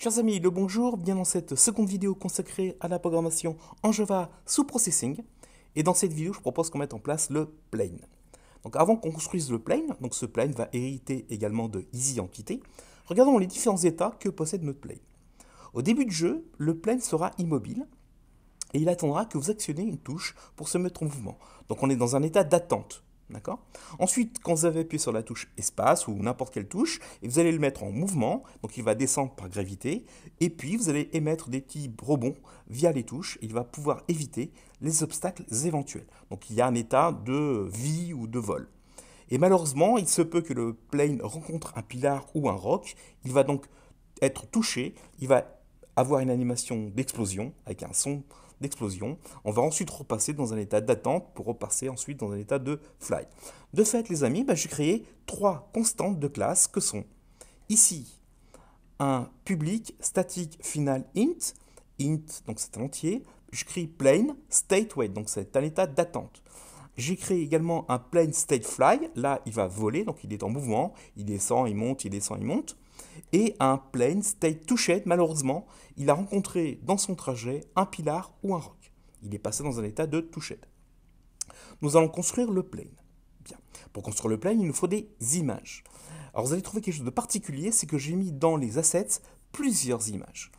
Chers amis, le bonjour, bien dans cette seconde vidéo consacrée à la programmation en Java sous Processing. Et dans cette vidéo, je propose qu'on mette en place le plane. Donc avant qu'on construise le plane, donc ce plane va hériter également de EasyEntity, regardons les différents états que possède notre plane. Au début du jeu, le plane sera immobile et il attendra que vous actionnez une touche pour se mettre en mouvement. Donc on est dans un état d'attente. D'accord ? Ensuite, quand vous avez appuyé sur la touche espace ou n'importe quelle touche, et vous allez le mettre en mouvement, donc il va descendre par gravité, et puis vous allez émettre des petits rebonds via les touches, et il va pouvoir éviter les obstacles éventuels. Donc il y a un état de vie ou de vol. Et malheureusement, il se peut que le plane rencontre un pilar ou un roc, il va donc être touché, il va avoir une animation d'explosion avec un son d'explosion. On va ensuite repasser dans un état d'attente pour repasser ensuite dans un état de fly. De fait, les amis, j'ai créé trois constantes de classe que sont ici un public statique final int, donc c'est un entier. Je crée plane state wait, donc c'est un état d'attente. J'ai créé également un plane state fly, là il va voler, donc il est en mouvement, il descend, il monte, il descend, il monte. Et un plane state touched, malheureusement, il a rencontré dans son trajet un pilar ou un roc. Il est passé dans un état de touched. Nous allons construire le plane. Bien. Pour construire le plane, il nous faut des images. Alors vous allez trouver quelque chose de particulier, c'est que j'ai mis dans les assets plusieurs images.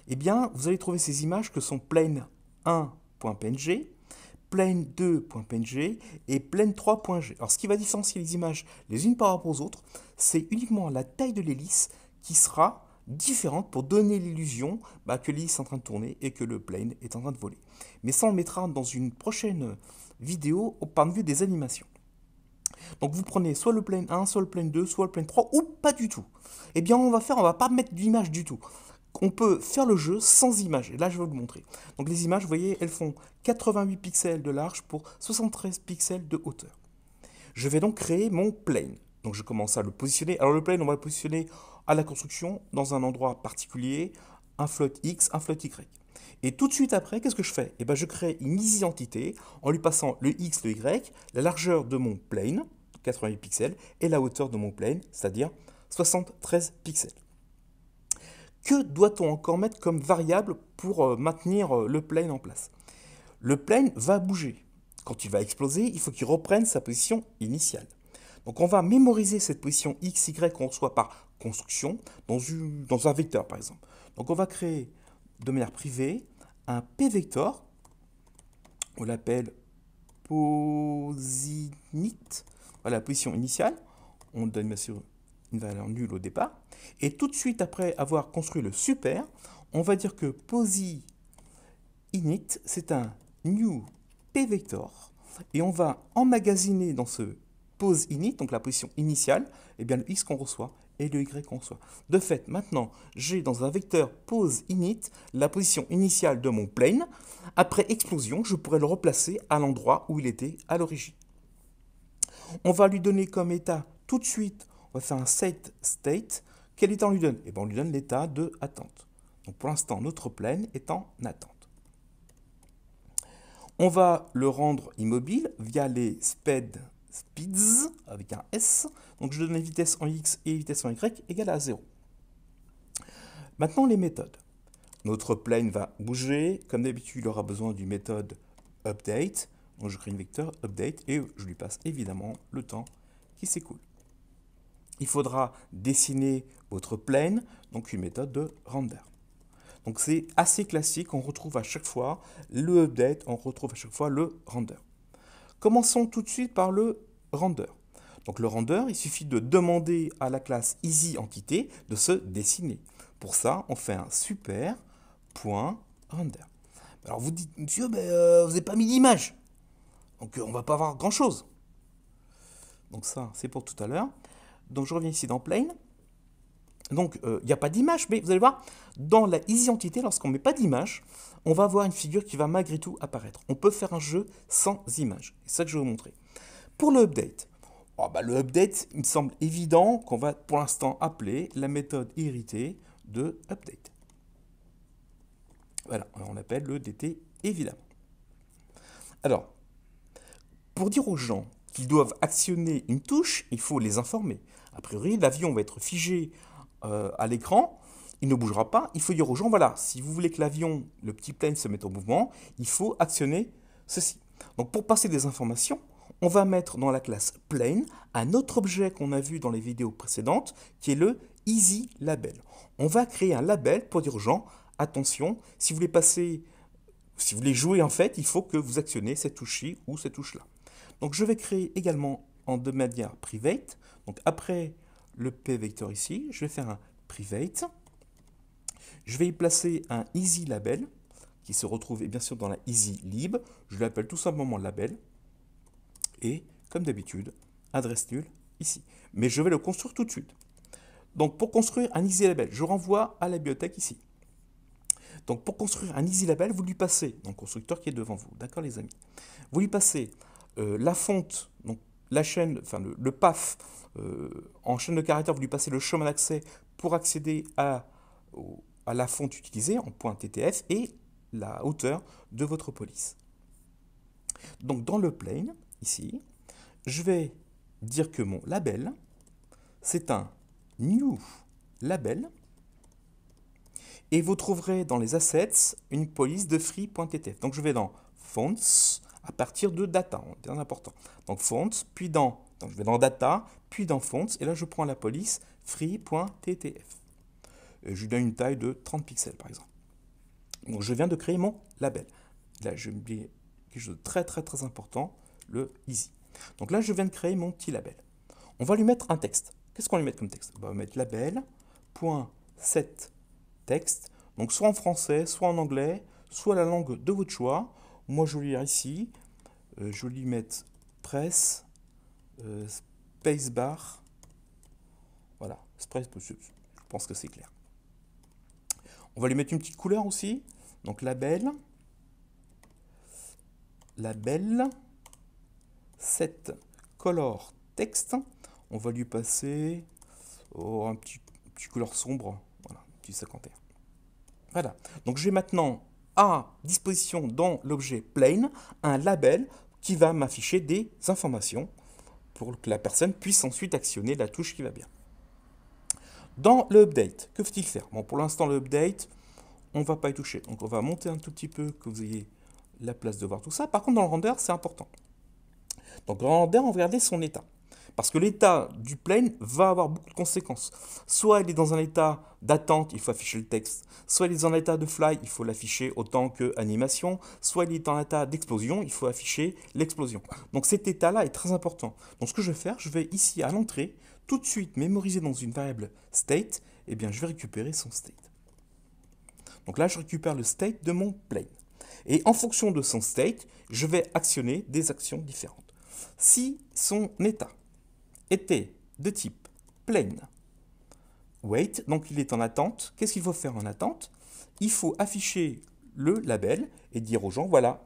Eh bien, vous allez trouver ces images que sont plane1.png, plane2.png et plane3.g. Alors ce qui va différencier les images les unes par rapport aux autres, c'est uniquement la taille de l'hélice qui sera différente pour donner l'illusion que l'hélice est en train de tourner et que le plane est en train de voler. Mais ça on le mettra dans une prochaine vidéo au point de vue des animations. Donc vous prenez soit le plane 1, soit le plane 2, soit le plane 3 ou pas du tout. Eh bien on va pas mettre d'image du tout. On peut faire le jeu sans images. Et là, je vais vous le montrer. Donc les images, vous voyez, elles font 88 pixels de large pour 73 pixels de hauteur. Je vais donc créer mon plane. Donc je commence à le positionner. Alors le plane, on va le positionner à la construction dans un endroit particulier, un float X, un float Y. Et tout de suite après, qu'est-ce que je fais ? Eh bien, je crée une EasyEntity en lui passant le X, le Y, la largeur de mon plane, 88 pixels, et la hauteur de mon plane, c'est-à-dire 73 pixels. Que doit-on encore mettre comme variable pour maintenir le plane en place ? Le plane va bouger. Quand il va exploser, il faut qu'il reprenne sa position initiale. Donc on va mémoriser cette position x, y qu'on reçoit par construction dans un vecteur par exemple. Donc on va créer de manière privée un p-vector, on l'appelle posinit, voilà la position initiale, on donne bien sûr une valeur nulle au départ. Et tout de suite après avoir construit le super, on va dire que posi init, c'est un new p-vector. Et on va emmagasiner dans ce pose init, donc la position initiale, eh bien le x qu'on reçoit et le y qu'on reçoit. De fait, maintenant, j'ai dans un vecteur pose init la position initiale de mon plane. Après explosion, je pourrais le replacer à l'endroit où il était à l'origine. On va lui donner comme état tout de suite, on va faire un set state. Quel état on lui donne ? Eh bien, on lui donne l'état de attente. Donc pour l'instant, notre plane est en attente. On va le rendre immobile via les speeds avec un S. Donc je donne les vitesses en X et les vitesses en Y égales à 0. Maintenant, les méthodes. Notre plane va bouger. Comme d'habitude, il aura besoin d'une méthode update. Donc je crée une vecteur update et je lui passe évidemment le temps qui s'écoule. Il faudra dessiner votre plane, donc une méthode de render. Donc c'est assez classique, on retrouve à chaque fois le update, on retrouve à chaque fois le render. Commençons tout de suite par le render. Donc le render, il suffit de demander à la classe EasyEntity de se dessiner. Pour ça, on fait un super.render. Alors vous dites, monsieur, vous n'avez pas mis d'image. Donc on ne va pas avoir grand chose. Donc ça, c'est pour tout à l'heure. Donc je reviens ici dans plane. Donc, il n'y a pas d'image, mais vous allez voir, dans la easy entité, lorsqu'on ne met pas d'image, on va avoir une figure qui va malgré tout apparaître. On peut faire un jeu sans image. C'est ça que je vais vous montrer. Pour le update, le update, il me semble évident qu'on va pour l'instant appeler la méthode héritée de update. Voilà, on appelle le DT évidemment. Alors, pour dire aux gens qu'ils doivent actionner une touche, il faut les informer. A priori, l'avion va être figé à l'écran, il ne bougera pas. Il faut dire aux gens, voilà, si vous voulez que l'avion, le petit plane se mette en mouvement, il faut actionner ceci. Donc pour passer des informations, on va mettre dans la classe plane un autre objet qu'on a vu dans les vidéos précédentes, qui est le easy label. On va créer un label pour dire aux gens, attention, si vous voulez jouer en fait, il faut que vous actionnez cette touche-ci ou cette touche-là. Donc je vais créer également de manière private. Donc après le p vector ici, je vais faire un private. Je vais y placer un easy label qui se retrouve bien sûr dans la easy lib. Je l'appelle tout simplement label. Et comme d'habitude, adresse nulle ici. Mais je vais le construire tout de suite. Donc pour construire un easy label, je renvoie à la bibliothèque ici. Donc pour construire un easy label, vous lui passez, donc constructeur qui est devant vous, d'accord les amis. Vous lui passez la fonte, donc la chaîne, enfin le path en chaîne de caractères, vous lui passez le chemin d'accès pour accéder à la fonte utilisée en .ttf et la hauteur de votre police. Donc dans le plane, ici, je vais dire que mon label, c'est un new label. Et vous trouverez dans les assets une police de free.ttf. Donc je vais dans fonts à partir de data, bien important. Donc fonts, puis donc je vais dans data, puis dans fonts, et là je prends la police free.ttf. Et je lui donne une taille de 30 pixels par exemple. Donc je viens de créer mon label. Là je vais oublier quelque chose de très important, le easy. Donc là je viens de créer mon petit label. On va lui mettre un texte. Qu'est-ce qu'on lui met comme texte? On va mettre label.set texte, donc soit en français, soit en anglais, soit la langue de votre choix. Moi je vais lire ici, je vais lui mettre press, spacebar, voilà, je pense que c'est clair. On va lui mettre une petite couleur aussi, donc label, set color text, on va lui passer un petit couleur sombre, voilà, petit 51. Voilà, donc j'ai maintenant à disposition dans l'objet plane un label qui va m'afficher des informations pour que la personne puisse ensuite actionner la touche qui va bien. Dans le update, que faut-il faire? Bon, pour l'instant, le update, on ne va pas y toucher. Donc on va monter un tout petit peu, que vous ayez la place de voir tout ça. Par contre, dans le render, c'est important. Donc dans le render, on va regarder son état. Parce que l'état du plane va avoir beaucoup de conséquences. Soit il est dans un état d'attente, il faut afficher le texte. Soit il est dans un état de fly, il faut l'afficher autant que animation. Soit il est en état d'explosion, il faut afficher l'explosion. Donc cet état-là est très important. Donc ce que je vais faire, je vais ici à l'entrée, tout de suite mémoriser dans une variable state, et bien je vais récupérer son state. Donc là, je récupère le state de mon plane. Et en fonction de son state, je vais actionner des actions différentes. Si son état était de type plane wait, donc il est en attente, qu'est-ce qu'il faut faire en attente? Il faut afficher le label et dire aux gens, voilà,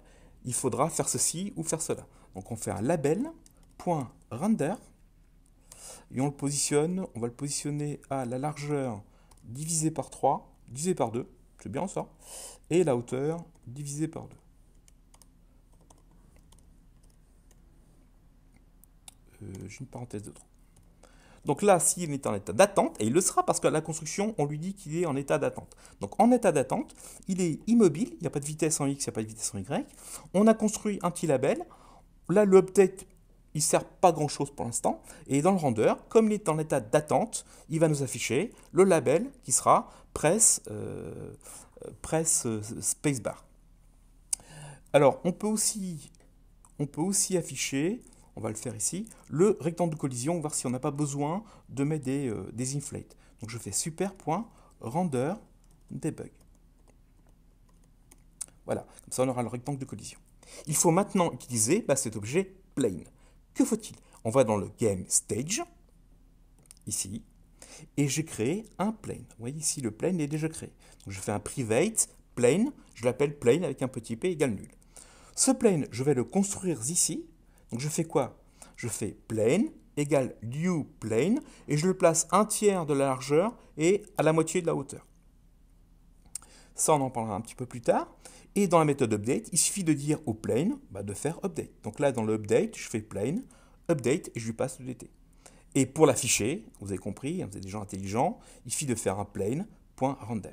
il faudra faire ceci ou faire cela. Donc on fait un label.render et on va le positionner à la largeur divisée par 3, divisée par 2, c'est bien ça, et la hauteur divisée par 2. J'ai une parenthèse de trop. Donc là, s'il est en état d'attente, et il le sera parce qu'à la construction, on lui dit qu'il est en état d'attente. Donc en état d'attente, il est immobile, il n'y a pas de vitesse en X, il n'y a pas de vitesse en Y. On a construit un petit label. Là, le update, il ne sert pas grand-chose pour l'instant. Et dans le render, comme il est en état d'attente, il va nous afficher le label qui sera press spacebar. Alors, on peut aussi afficher, on va le faire ici, le rectangle de collision, voir si on n'a pas besoin de mettre des inflates. Donc je fais super.render debug. Voilà, comme ça on aura le rectangle de collision. Il faut maintenant utiliser cet objet plane. Que faut-il? On va dans le game stage, ici, et j'ai créé un plane. Vous voyez ici, le plane est déjà créé. Donc, je fais un private plane, je l'appelle plane avec un petit p égale nul. Ce plane, je vais le construire ici. Donc, je fais quoi? Je fais plane égale new plane et je le place un tiers de la largeur et à la moitié de la hauteur. Ça, on en parlera un petit peu plus tard. Et dans la méthode update, il suffit de dire au plane de faire update. Donc là, dans le update, je fais plane, update et je lui passe le dt. Et pour l'afficher, vous avez compris, vous êtes des gens intelligents, il suffit de faire un plane.render.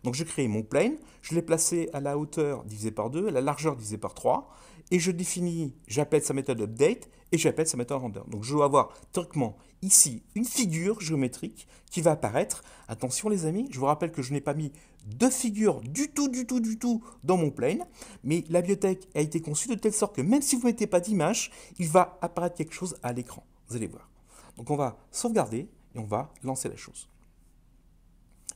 Donc je crée mon plane, je l'ai placé à la hauteur divisée par 2, à la largeur divisée par 3, et je définis, j'appelle sa méthode update et j'appelle sa méthode render. Donc je dois avoir théoriquement ici une figure géométrique qui va apparaître. Attention les amis, je vous rappelle que je n'ai pas mis de figure du tout dans mon plane, mais la bibliothèque a été conçue de telle sorte que même si vous ne mettez pas d'image, il va apparaître quelque chose à l'écran. Vous allez voir. Donc on va sauvegarder et on va lancer la chose.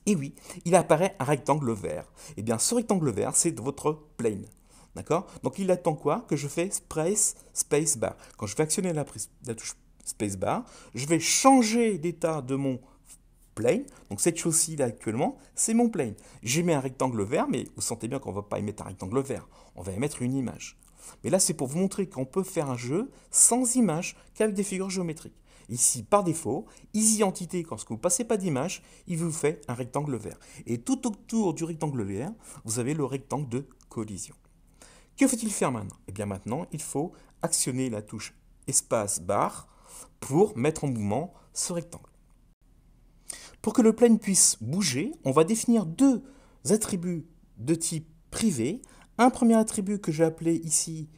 Et oui, il apparaît un rectangle vert. Et bien ce rectangle vert, c'est votre plane. D'accord? Donc il attend quoi? Que je fais spacebar. Quand je vais actionner la touche spacebar, je vais changer d'état de mon plane. Donc cette chose-ci là actuellement, c'est mon plane. J'ai mis un rectangle vert, mais vous sentez bien qu'on ne va pas y mettre un rectangle vert. On va y mettre une image. Mais là, c'est pour vous montrer qu'on peut faire un jeu sans image qu'avec des figures géométriques. Ici, par défaut, Easy Entity, quand vous ne passez pas d'image, il vous fait un rectangle vert. Et tout autour du rectangle vert, vous avez le rectangle de collision. Que faut-il faire maintenant? Eh bien maintenant, il faut actionner la touche espace bar pour mettre en mouvement ce rectangle. Pour que le plane puisse bouger, on va définir deux attributs de type privé. Un premier attribut que j'ai appelé ici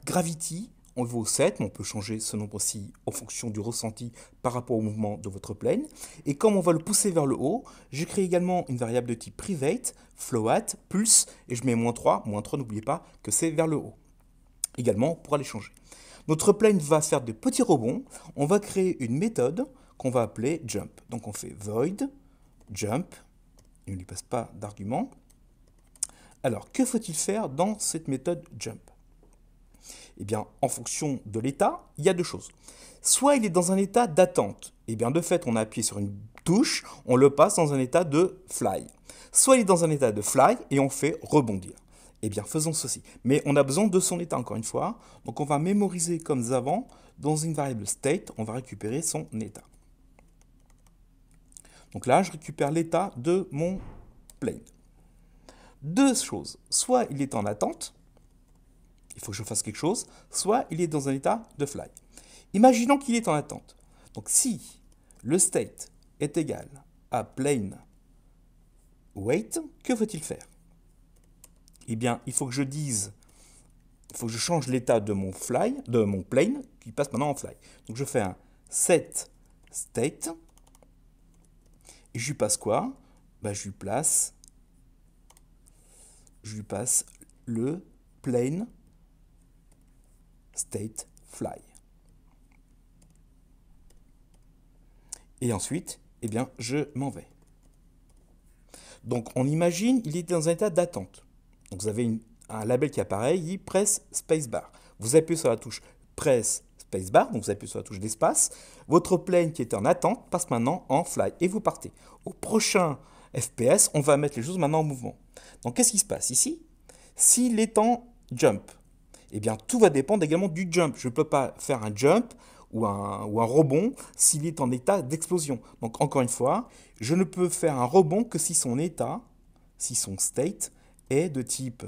Gravity, on le vaut 7, mais on peut changer ce nombre aussi en fonction du ressenti par rapport au mouvement de votre plane. Et comme on va le pousser vers le haut, j'ai créé également une variable de type private, float, pulse, et je mets -3. -3, n'oubliez pas que c'est vers le haut. Également, pour aller changer. Notre plane va faire de petits rebonds. On va créer une méthode qu'on va appeler jump. Donc on fait void jump. Il ne lui passe pas d'argument. Alors, que faut-il faire dans cette méthode jump? Eh bien, en fonction de l'état, il y a deux choses. Soit il est dans un état d'attente. Eh bien, de fait, on a appuyé sur une touche, on le passe dans un état de fly. Soit il est dans un état de fly et on fait rebondir. Eh bien, faisons ceci. Mais on a besoin de son état, encore une fois. Donc, on va mémoriser comme avant. Dans une variable state, on va récupérer son état. Donc là, je récupère l'état de mon plane. Deux choses. Soit il est en attente, il faut que je fasse quelque chose, soit il est dans un état de fly. Imaginons qu'il est en attente. Donc si le state est égal à plane wait, que faut-il faire? Eh bien, il faut que je dise, il faut que je change l'état de mon plane, qui passe maintenant en fly. Donc je fais un set state, et je lui passe quoi? Je lui passe le plane state fly. Et ensuite, eh bien, je m'en vais. Donc, on imagine, il est dans un état d'attente. Donc, vous avez un label qui apparaît, il dit press spacebar. Vous appuyez sur la touche press spacebar, donc vous appuyez sur la touche d'espace. Votre plane qui était en attente passe maintenant en fly et vous partez. Au prochain FPS, on va mettre les choses maintenant en mouvement. Donc, qu'est-ce qui se passe ici? S'il est en jump, eh bien, tout va dépendre également du jump. Je ne peux pas faire un jump ou un rebond s'il est en état d'explosion. Donc, encore une fois, je ne peux faire un rebond que si son état, si son state est de type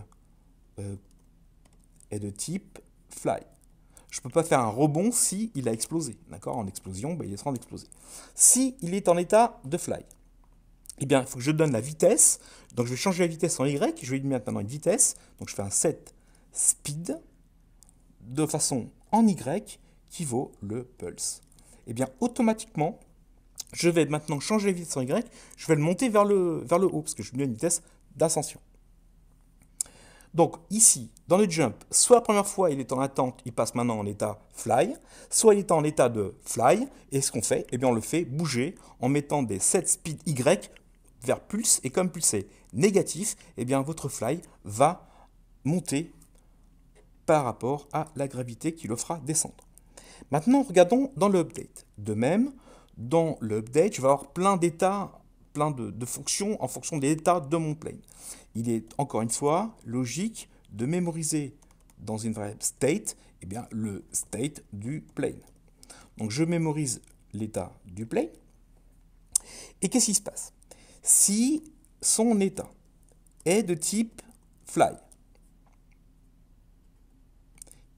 fly. Je ne peux pas faire un rebond s'il a explosé. D'accord? En explosion, il est en train d'exploser. S'il est en état de fly, eh bien, il faut que je donne la vitesse. Donc, je vais changer la vitesse en Y. Je vais lui mettre maintenant une vitesse. Donc, je fais un set speed de façon en Y qui vaut le pulse. Eh bien, automatiquement, je vais maintenant changer la vitesse en Y, je vais le monter vers le haut, parce que je lui donne une vitesse d'ascension. Donc ici, dans le jump, soit la première fois il est en attente, il passe maintenant en état fly, soit il est en état de fly, et ce qu'on fait, eh bien on le fait bouger en mettant des set speed Y vers pulse, et comme pulse est négatif, eh bien votre fly va monter par rapport à la gravité qui le fera descendre. Maintenant, regardons dans le update. De même, dans l'update, je vais avoir plein d'états, plein de fonctions en fonction des états de mon plane. Il est encore une fois logique de mémoriser dans une variable state, eh bien, le state du plane. Donc je mémorise l'état du plane. Et qu'est-ce qui se passe? Si son état est de type fly,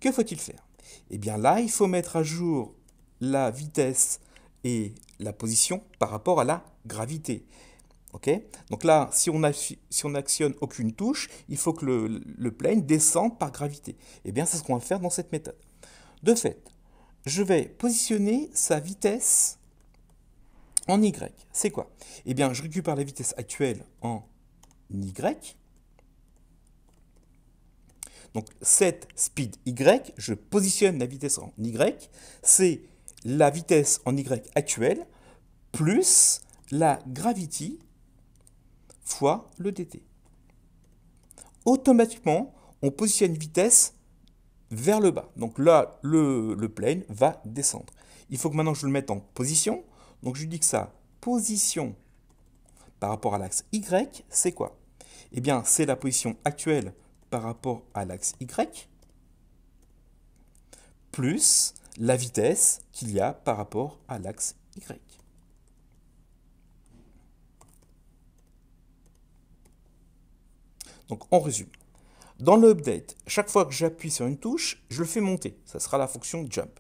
que faut-il faire? Eh bien là, il faut mettre à jour la vitesse et la position par rapport à la gravité. Okay. Donc là, si on n'actionne aucune touche, il faut que le plane descende par gravité. Eh bien, c'est ce qu'on va faire dans cette méthode. De fait, je vais positionner sa vitesse en Y. C'est quoi? Eh bien, je récupère la vitesse actuelle en Y. Donc, set speed Y, je positionne la vitesse en Y. C'est la vitesse en Y actuelle plus la gravity fois le dt. Automatiquement, on positionne une vitesse vers le bas. Donc là, le plane va descendre. Il faut que maintenant je le mette en position. Donc je lui dis que sa position par rapport à l'axe Y, c'est quoi? Eh bien, c'est la position actuelle par rapport à l'axe Y, plus la vitesse qu'il y a par rapport à l'axe Y. Donc, on résume. Dans le update, chaque fois que j'appuie sur une touche, je le fais monter. Ça sera la fonction jump.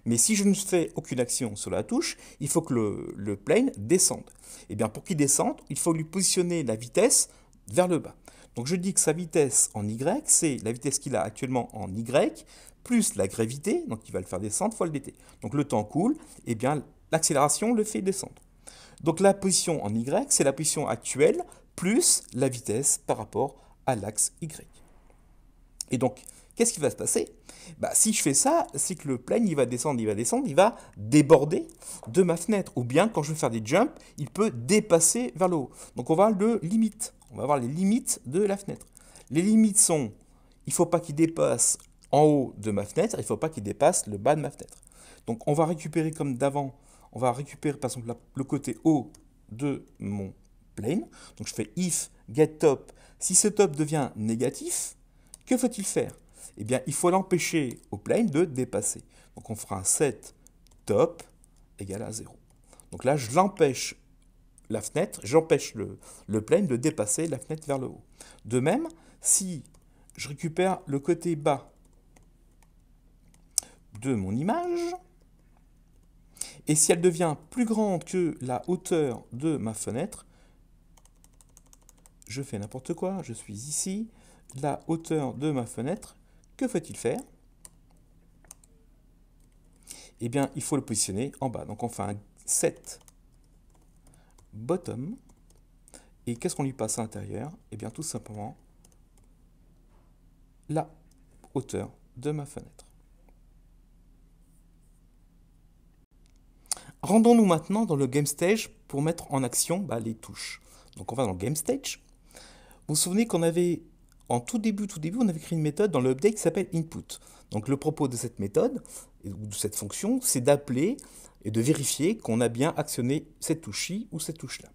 Mais si je ne fais aucune action sur la touche, il faut que le plane descende. Et bien, pour qu'il descende, il faut lui positionner la vitesse vers le bas. Donc, je dis que sa vitesse en Y, c'est la vitesse qu'il a actuellement en Y, plus la gravité, donc il va le faire descendre, fois le dt. Donc, le temps coule, et bien, l'accélération le fait descendre. Donc, la position en Y, c'est la position actuelle, plus la vitesse par rapport à l'axe Y. Et donc, qu'est-ce qui va se passer? Si je fais ça, c'est que le plane, il va descendre, il va déborder de ma fenêtre. Ou bien, quand je vais faire des jumps, il peut dépasser vers le haut. Donc, on va le limite. On va voir les limites de la fenêtre. Les limites sont, il ne faut pas qu'il dépasse en haut de ma fenêtre, il ne faut pas qu'il dépasse le bas de ma fenêtre. Donc, on va récupérer comme d'avant, on va récupérer par exemple le côté haut de mon plane. Donc, je fais if getTop. Si ce top devient négatif, que faut-il faire? Eh bien, il faut l'empêcher au plane de dépasser. Donc, on fera un set top égale à 0. Donc là, je l'empêche la fenêtre, j'empêche le plane de dépasser la fenêtre vers le haut. De même, si je récupère le côté bas de mon image, et si elle devient plus grande que la hauteur de ma fenêtre, je fais n'importe quoi, je suis ici, la hauteur de ma fenêtre, que faut-il faire? Eh bien, il faut le positionner en bas. Donc, on fait un set bottom. Et qu'est-ce qu'on lui passe à l'intérieur? Eh bien, tout simplement, la hauteur de ma fenêtre. Rendons-nous maintenant dans le game stage pour mettre en action les touches. Donc, on va dans le game stage. Vous vous souvenez qu'on avait, en tout début, on avait créé une méthode dans le update qui s'appelle input. Donc, le propos de cette méthode, ou de cette fonction, c'est d'appeler et de vérifier qu'on a bien actionné cette touche-ci ou cette touche-là.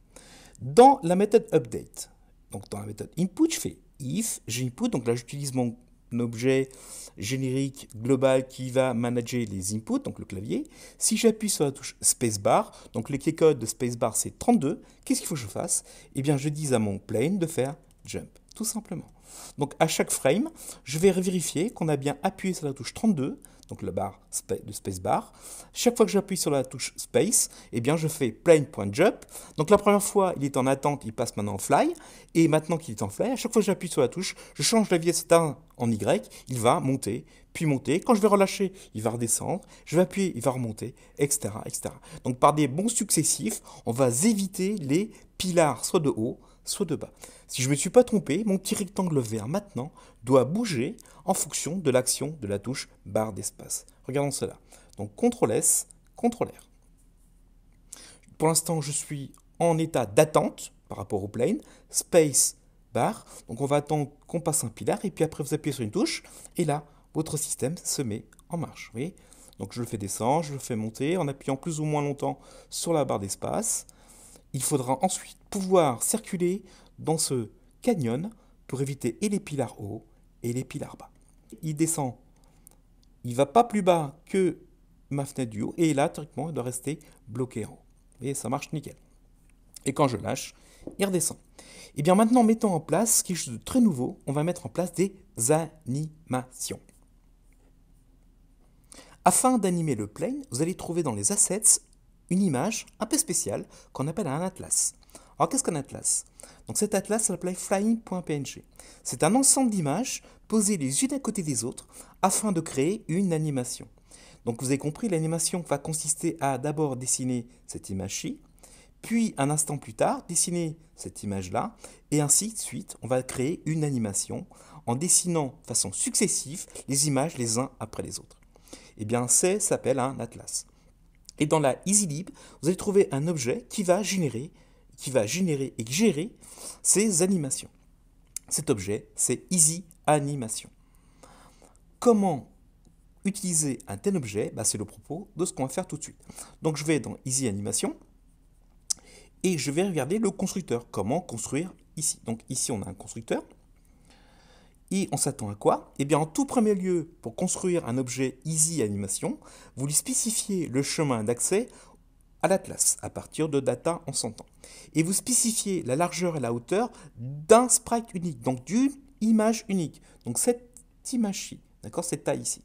Dans la méthode update, donc dans la méthode input, je fais if, j'input, donc là j'utilise mon objet générique global qui va manager les inputs, donc le clavier. Si j'appuie sur la touche spacebar, donc les keycodes de spacebar c'est 32, qu'est-ce qu'il faut que je fasse? Eh bien je dis à mon plane de faire jump, tout simplement. Donc à chaque frame, je vais vérifier qu'on a bien appuyé sur la touche 32, donc la barre de spacebar. Chaque fois que j'appuie sur la touche space, eh bien je fais plane.jump. Donc la première fois, il est en attente, il passe maintenant en fly. Et maintenant qu'il est en fly, à chaque fois que j'appuie sur la touche, je change la vitesse en Y, il va monter, puis monter. Quand je vais relâcher, il va redescendre. Je vais appuyer, il va remonter, etc., etc. Donc par des bons successifs, on va éviter les pilars soit de haut, soit de bas. Si je ne me suis pas trompé, mon petit rectangle vert maintenant doit bouger en fonction de l'action de la touche barre d'espace. Regardons cela. Donc CTRL S, CTRL R. Pour l'instant, je suis en état d'attente par rapport au plane, space bar. Donc on va attendre qu'on passe un pilar et puis après vous appuyez sur une touche et là, votre système se met en marche. Vous voyez? Donc je le fais descendre, je le fais monter en appuyant plus ou moins longtemps sur la barre d'espace. Il faudra ensuite pouvoir circuler dans ce canyon pour éviter et les pilars hauts et les pilars bas. Il descend, il ne va pas plus bas que ma fenêtre du haut et là, théoriquement, il doit rester bloqué en haut. Et ça marche nickel. Et quand je lâche, il redescend. Et bien maintenant, mettons en place quelque chose de très nouveau. On va mettre en place des animations. Afin d'animer le plane, vous allez trouver dans les assets une image un peu spéciale qu'on appelle un atlas. Alors qu'est-ce qu'un atlas? Donc cet atlas s'appelle flying.png. C'est un ensemble d'images posées les unes à côté des autres afin de créer une animation. Donc vous avez compris, l'animation va consister à d'abord dessiner cette image-ci, puis un instant plus tard dessiner cette image-là, et ainsi de suite, on va créer une animation en dessinant de façon successive les images les uns après les autres. Eh bien, ça s'appelle un atlas. Et dans la EasyLib, vous allez trouver un objet qui va générer et gérer ces animations. Cet objet, c'est Easy Animation. Comment utiliser un tel objet? C'est le propos de ce qu'on va faire tout de suite. Donc je vais dans Easy Animation et je vais regarder le constructeur. Comment construire ici? Donc ici, on a un constructeur. Et on s'attend à quoi? Eh bien, en tout premier lieu, pour construire un objet Easy Animation, vous lui spécifiez le chemin d'accès à l'atlas à partir de data en son temps. Et vous spécifiez la largeur et la hauteur d'un sprite unique, donc d'une image unique. Donc cette image-ci, d'accord, cette taille ici.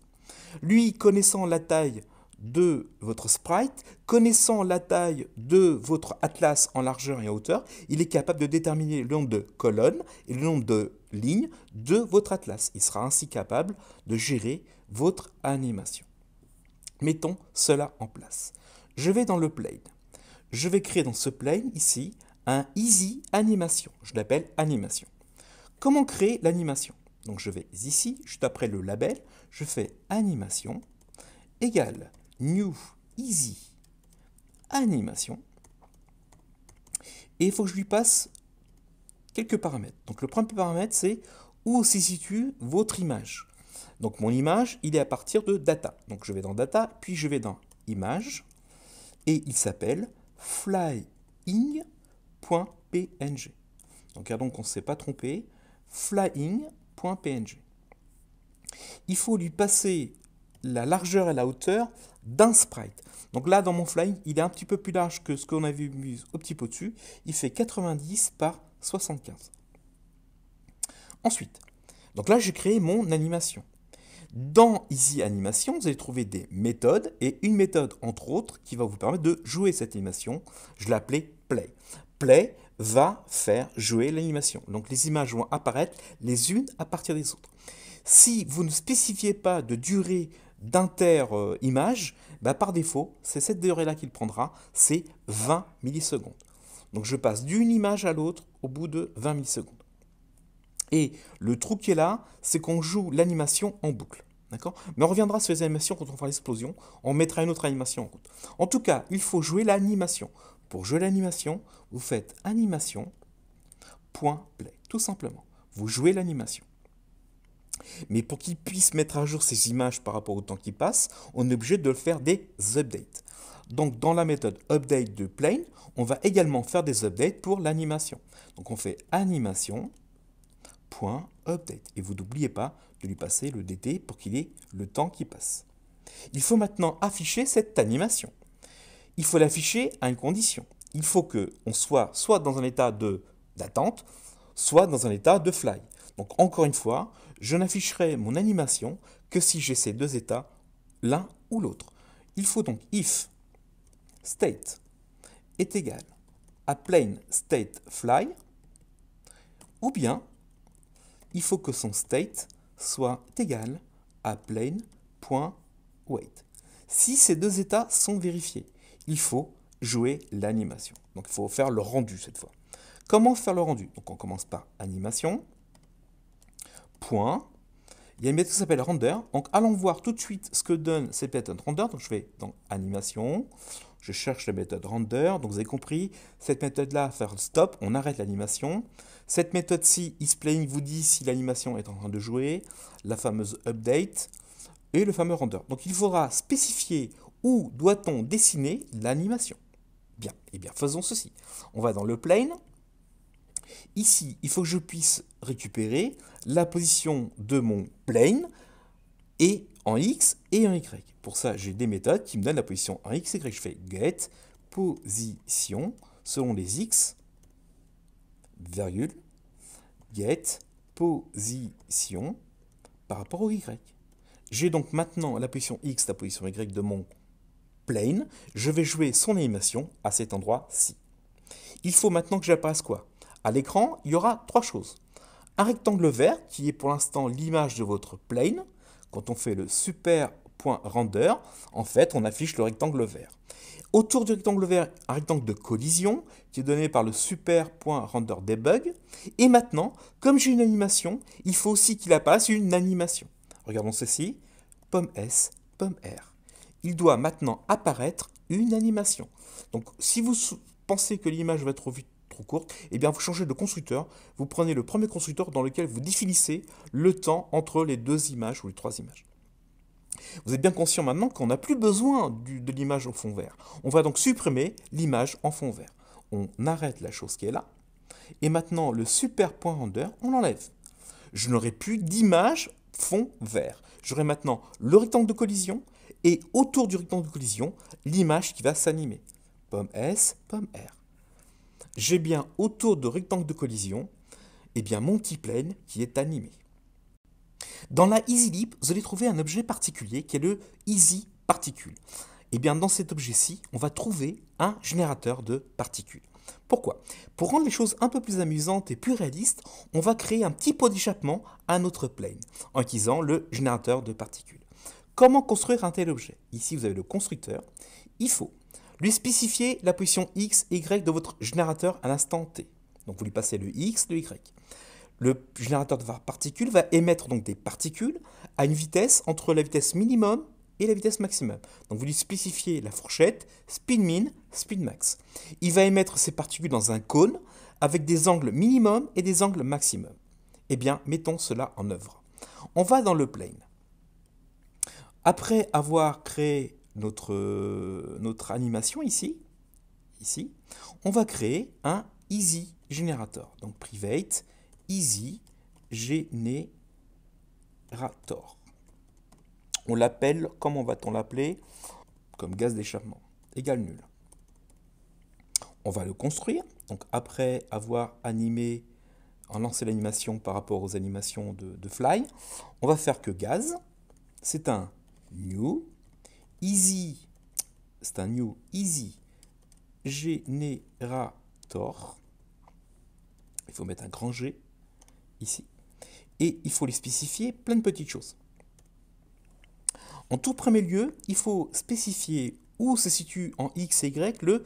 Lui, connaissant la taille de votre sprite, connaissant la taille de votre atlas en largeur et en hauteur, il est capable de déterminer le nombre de colonnes et le nombre de lignes de votre atlas. Il sera ainsi capable de gérer votre animation. Mettons cela en place. Je vais dans le plane. Je vais créer dans ce plane ici un Easy Animation. Je l'appelle Animation. Comment créer l'animation? Donc je vais ici, juste après le label, je fais Animation égale New Easy Animation. Et il faut que je lui passe quelques paramètres. Donc le premier paramètre, c'est où se situe votre image. Donc mon image, il est à partir de Data. Donc je vais dans Data, puis je vais dans Image, et il s'appelle flying.png. Donc on ne s'est pas trompé, flying.png. Il faut lui passer la largeur et la hauteur d'un sprite. Donc là, dans mon flying, il est un petit peu plus large que ce qu'on avait vu au petit pot dessus. Il fait 90 par 75. Ensuite, donc là, j'ai créé mon animation. Dans Easy Animation, vous allez trouver des méthodes et une méthode, entre autres, qui va vous permettre de jouer cette animation. Je l'ai appelée Play. Play va faire jouer l'animation. Donc les images vont apparaître les unes à partir des autres. Si vous ne spécifiez pas de durée d'inter-image, par défaut, c'est cette durée-là qu'il prendra, c'est 20 millisecondes. Donc je passe d'une image à l'autre au bout de 20 millisecondes. Et le trou qui est là, c'est qu'on joue l'animation en boucle. D'accord? Mais on reviendra sur les animations quand on fera l'explosion. On mettra une autre animation en route. En tout cas, il faut jouer l'animation. Pour jouer l'animation, vous faites animation.play. Tout simplement. Vous jouez l'animation. Mais pour qu'il puisse mettre à jour ces images par rapport au temps qui passe, on est obligé de le faire des updates. Donc dans la méthode update de plane, on va également faire des updates pour l'animation. Donc on fait animation.update. Et vous n'oubliez pas de lui passer le DT pour qu'il ait le temps qui passe. Il faut maintenant afficher cette animation. Il faut l'afficher à une condition. Il faut qu'on soit dans un état d'attente, soit dans un état de fly. Donc encore une fois, je n'afficherai mon animation que si j'ai ces deux états, l'un ou l'autre. Il faut donc if state est égal à plane state fly, ou bien il faut que son state soit égal à plane.wait. Si ces deux états sont vérifiés, il faut jouer l'animation. Donc il faut faire le rendu cette fois. Comment faire le rendu? Donc on commence par animation. Point. Il y a une méthode qui s'appelle render. Donc allons voir tout de suite ce que donne cette méthode render. Donc je vais dans animation. Je cherche la méthode render. Donc vous avez compris, cette méthode-là, faire stop, on arrête l'animation. Cette méthode-ci, isPlaying, vous dit si l'animation est en train de jouer. La fameuse update. et le fameux render. Donc il faudra spécifier où doit-on dessiner l'animation. Bien, eh bien faisons ceci. On va dans le plane. Ici, il faut que je puisse récupérer la position de mon plane et en X et en Y. Pour ça, j'ai des méthodes qui me donnent la position en X et Y. Je fais get position selon les X, virgule, get position par rapport au Y. J'ai donc maintenant la position X, la position Y de mon plane. Je vais jouer son animation à cet endroit-ci. Il faut maintenant que j'apparaisse quoi? À l'écran, il y aura trois choses. Un rectangle vert, qui est pour l'instant l'image de votre plane. Quand on fait le super.render, en fait, on affiche le rectangle vert. Autour du rectangle vert, un rectangle de collision, qui est donné par le super.renderDebug. Et maintenant, comme j'ai une animation, il faut aussi qu'il apparaisse une animation. Regardons ceci, pomme S, pomme R. Il doit maintenant apparaître une animation. Donc, si vous pensez que l'image va être trop courte, eh bien vous changez de constructeur, vous prenez le premier constructeur dans lequel vous définissez le temps entre les deux images ou les trois images. Vous êtes bien conscient maintenant qu'on n'a plus besoin de l'image au fond vert. On va donc supprimer l'image en fond vert. On arrête la chose qui est là, et maintenant le super.render, on l'enlève. Je n'aurai plus d'image fond vert. J'aurai maintenant le rectangle de collision, et autour du rectangle de collision, l'image qui va s'animer. Pomme S, pomme R. J'ai bien autour de rectangle de collision, eh bien mon petit plane qui est animé. Dans la EasyLib, vous allez trouver un objet particulier qui est le EasyParticule. Eh bien dans cet objet-ci, on va trouver un générateur de particules. Pourquoi? Pour rendre les choses un peu plus amusantes et plus réalistes, on va créer un petit pot d'échappement à notre plane en utilisant le générateur de particules. Comment construire un tel objet? Ici, vous avez le constructeur. Il faut lui spécifier la position X et Y de votre générateur à l'instant T. Donc, vous lui passez le X, le Y. Le générateur de particules va émettre donc des particules à une vitesse entre la vitesse minimum et la vitesse maximum. Donc, vous lui spécifiez la fourchette speed min, speed max. Il va émettre ces particules dans un cône avec des angles minimum et des angles maximum. Eh bien, mettons cela en œuvre. On va dans le plane. Après avoir créé notre animation ici, on va créer un Easy Generator. Donc private Easy Generator. On l'appelle, comment va-t-on l'appeler? Comme gaz d'échappement, égale nul. On va le construire. Donc après avoir animé, lancé l'animation par rapport aux animations de Fly, on va faire que gaz. C'est un new easy, c'est un new easy generator. Il faut mettre un grand G ici. Et il faut les spécifier plein de petites choses. En tout premier lieu, il faut spécifier où se situe en X et Y le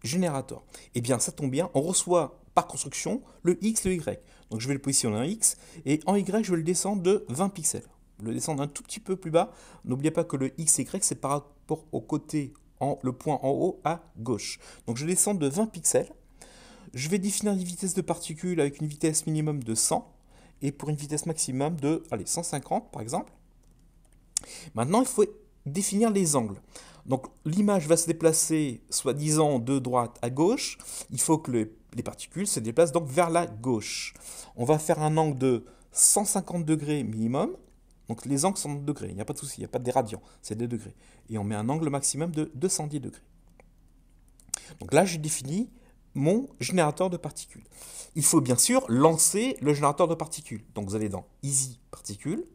générateur. Eh bien, ça tombe bien, on reçoit par construction le X, le Y. Donc je vais le positionner en X et en Y, je vais le descendre de 20 pixels. Le descendre un tout petit peu plus bas. N'oubliez pas que le X et Y, c'est par rapport au côté, le point en haut à gauche. Donc je descends de 20 pixels. Je vais définir une vitesse de particules avec une vitesse minimum de 100 et pour une vitesse maximum de 150 par exemple. Maintenant, il faut définir les angles. Donc l'image va se déplacer soi-disant de droite à gauche. Il faut que les particules se déplacent donc vers la gauche. On va faire un angle de 150 degrés minimum. Donc les angles sont en degrés, il n'y a pas de souci, il n'y a pas de radians, c'est des degrés. Et on met un angle maximum de 210 degrés. Donc là, j'ai défini mon générateur de particules. Il faut bien sûr lancer le générateur de particules. Donc vous allez dans Easy Particules,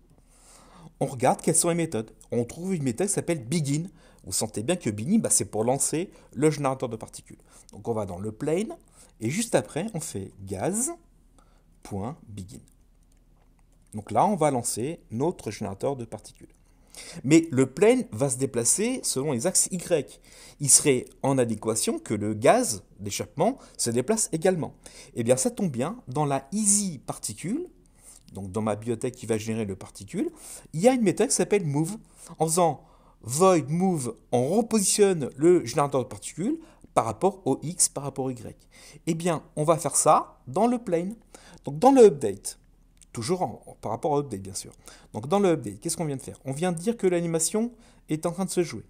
on regarde quelles sont les méthodes. On trouve une méthode qui s'appelle Begin. Vous sentez bien que Begin, c'est pour lancer le générateur de particules. Donc on va dans le plane, et juste après, on fait gaz.begin. Donc là, on va lancer notre générateur de particules. Mais le plane va se déplacer selon les axes Y. Il serait en adéquation que le gaz d'échappement se déplace également. Eh bien, ça tombe bien, dans la Easy Particule, donc dans ma bibliothèque qui va générer le particule, il y a une méthode qui s'appelle move. En faisant void move, on repositionne le générateur de particules par rapport au X, par rapport au Y. Eh bien, on va faire ça dans le plane. Donc dans le update, toujours par rapport au update, bien sûr. Donc dans le update, qu'est-ce qu'on vient de faire? On vient de dire que l'animation est en train de se jouer.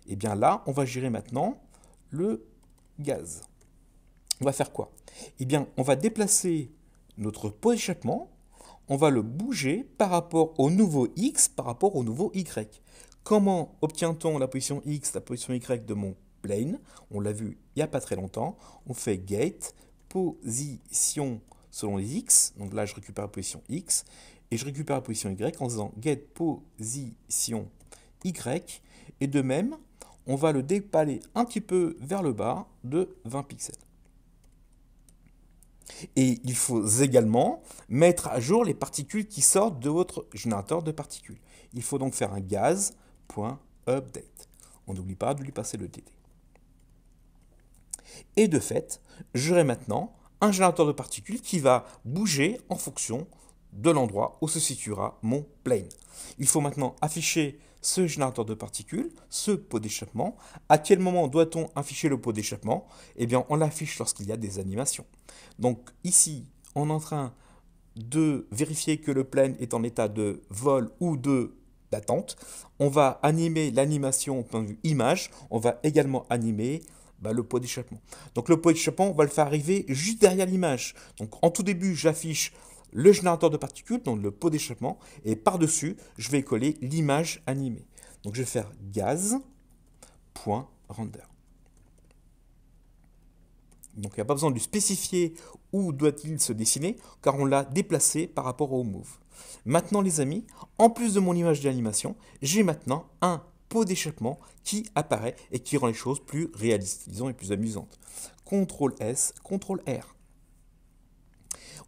Et bien là, on va gérer maintenant le gaz. On va faire quoi? Eh bien, on va déplacer notre pot d'échappement, on va le bouger par rapport au nouveau X, par rapport au nouveau Y. Comment obtient-on la position X, la position Y de mon plane? On l'a vu il n'y a pas très longtemps. On fait get, position selon les X. Donc là, je récupère la position X. Et je récupère la position Y en faisant get position Y. Et de même, on va le décaler un petit peu vers le bas de 20 pixels. Et il faut également mettre à jour les particules qui sortent de votre générateur de particules. Il faut donc faire un gaz.update. On n'oublie pas de lui passer le DD. Et de fait, j'aurai maintenant un générateur de particules qui va bouger en fonction de l'endroit où se situera mon plane. Il faut maintenant afficher ce générateur de particules, ce pot d'échappement. À quel moment doit-on afficher le pot d'échappement? Eh bien, on l'affiche lorsqu'il y a des animations. Donc ici, on est en train de vérifier que le plane est en état de vol ou d'attente. On va animer l'animation au point de vue image. On va également animer le pot d'échappement. Donc le pot d'échappement, on va le faire arriver juste derrière l'image. Donc en tout début, j'affiche le générateur de particules, donc le pot d'échappement, et par-dessus, je vais coller l'image animée. Donc je vais faire gaz.render. Donc il n'y a pas besoin de lui spécifier où doit-il se dessiner, car on l'a déplacé par rapport au move. Maintenant les amis, en plus de mon image d'animation, j'ai maintenant un pot d'échappement qui apparaît et qui rend les choses plus réalistes, disons, et plus amusantes. CTRL S, CTRL R.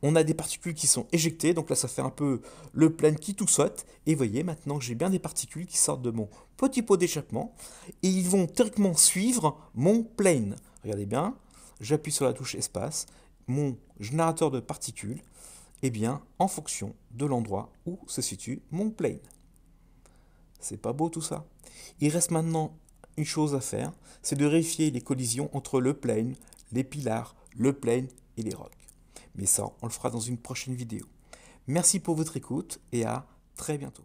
On a des particules qui sont éjectées, donc là ça fait un peu le plane qui tout saute. Et vous voyez, maintenant j'ai bien des particules qui sortent de mon petit pot d'échappement et ils vont théoriquement suivre mon plane. Regardez bien, j'appuie sur la touche espace, mon générateur de particules, et bien en fonction de l'endroit où se situe mon plane. C'est pas beau tout ça? Il reste maintenant une chose à faire, c'est de vérifier les collisions entre le plane, les pilars, le plane et les rocs. Mais ça, on le fera dans une prochaine vidéo. Merci pour votre écoute et à très bientôt.